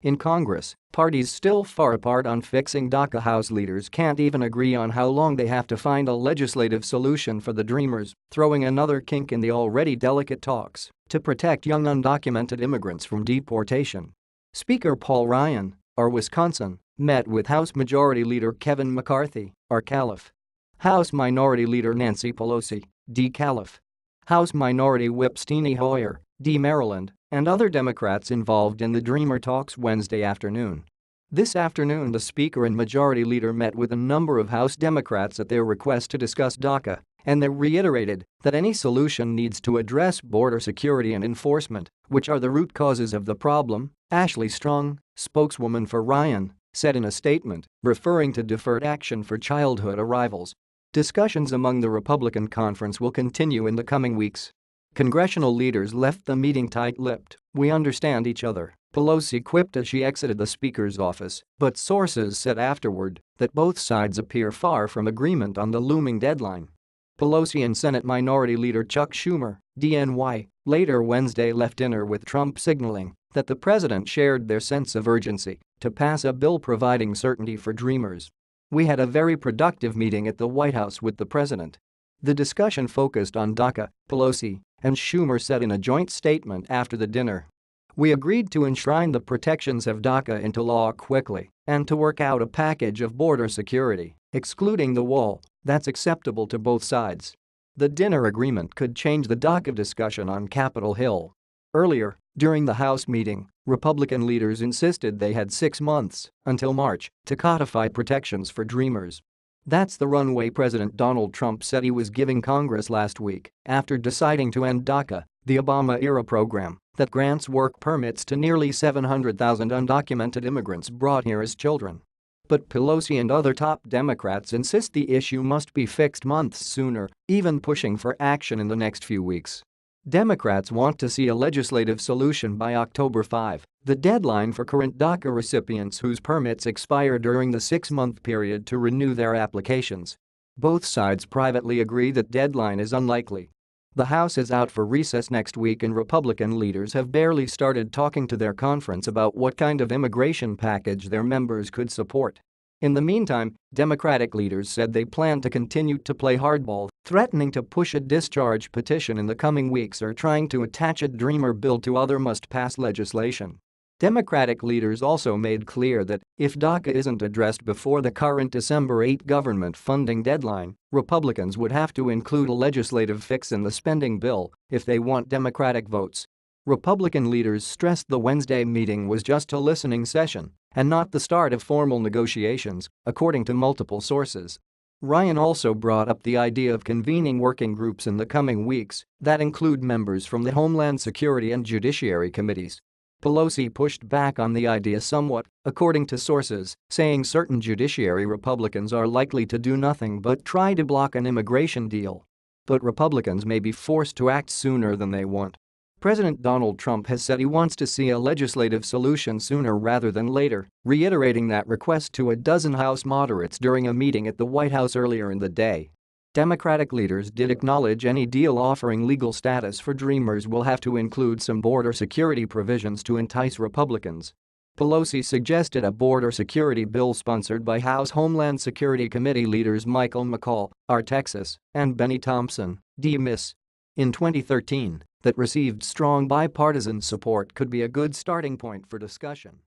In Congress, parties still far apart on fixing DACA. House leaders can't even agree on how long they have to find a legislative solution for the Dreamers, throwing another kink in the already delicate talks to protect young undocumented immigrants from deportation. Speaker Paul Ryan, R-Wisconsin, met with House Majority Leader Kevin McCarthy, R-Calif, House Minority Leader Nancy Pelosi, D-Calif, House Minority Whip Steny Hoyer, D. Maryland, and other Democrats involved in the Dreamer talks Wednesday afternoon. This afternoon, the Speaker and Majority Leader met with a number of House Democrats at their request to discuss DACA, and they reiterated that any solution needs to address border security and enforcement, which are the root causes of the problem, AshLee Strong, spokeswoman for Ryan, said in a statement, referring to deferred action for childhood arrivals. Discussions among the Republican conference will continue in the coming weeks. Congressional leaders left the meeting tight-lipped. "We understand each other," Pelosi quipped as she exited the Speaker's office, but sources said afterward that both sides appear far from agreement on the looming deadline. Pelosi and Senate Minority Leader Chuck Schumer, DNY, later Wednesday left dinner with Trump, signaling that the president shared their sense of urgency to pass a bill providing certainty for Dreamers. "We had a very productive meeting at the White House with the president. The discussion focused on DACA," Pelosi and Schumer said in a joint statement after the dinner. "We agreed to enshrine the protections of DACA into law quickly and to work out a package of border security, excluding the wall, that's acceptable to both sides." The dinner agreement could change the DACA discussion on Capitol Hill. Earlier, during the House meeting, Republican leaders insisted they had 6 months until March to codify protections for Dreamers. That's the runway President Donald Trump said he was giving Congress last week after deciding to end DACA, the Obama-era program that grants work permits to nearly 700,000 undocumented immigrants brought here as children. But Pelosi and other top Democrats insist the issue must be fixed months sooner, even pushing for action in the next few weeks. Democrats want to see a legislative solution by October 5, the deadline for current DACA recipients whose permits expire during the 6-month period to renew their applications. Both sides privately agree that deadline is unlikely. The House is out for recess next week, and Republican leaders have barely started talking to their conference about what kind of immigration package their members could support. In the meantime, Democratic leaders said they plan to continue to play hardball, threatening to push a discharge petition in the coming weeks or trying to attach a Dreamer bill to other must-pass legislation. Democratic leaders also made clear that if DACA isn't addressed before the current December 8 government funding deadline, Republicans would have to include a legislative fix in the spending bill if they want Democratic votes. Republican leaders stressed the Wednesday meeting was just a listening session and not the start of formal negotiations, according to multiple sources. Ryan also brought up the idea of convening working groups in the coming weeks that include members from the Homeland Security and Judiciary committees. Pelosi pushed back on the idea somewhat, according to sources, saying certain Judiciary Republicans are likely to do nothing but try to block an immigration deal. But Republicans may be forced to act sooner than they want. President Donald Trump has said he wants to see a legislative solution sooner rather than later, reiterating that request to a dozen House moderates during a meeting at the White House earlier in the day. Democratic leaders did acknowledge any deal offering legal status for Dreamers will have to include some border security provisions to entice Republicans. Pelosi suggested a border security bill sponsored by House Homeland Security Committee leaders Michael McCaul, R. Texas, and Benny Thompson, D. Miss. In 2013, that received strong bipartisan support could be a good starting point for discussion.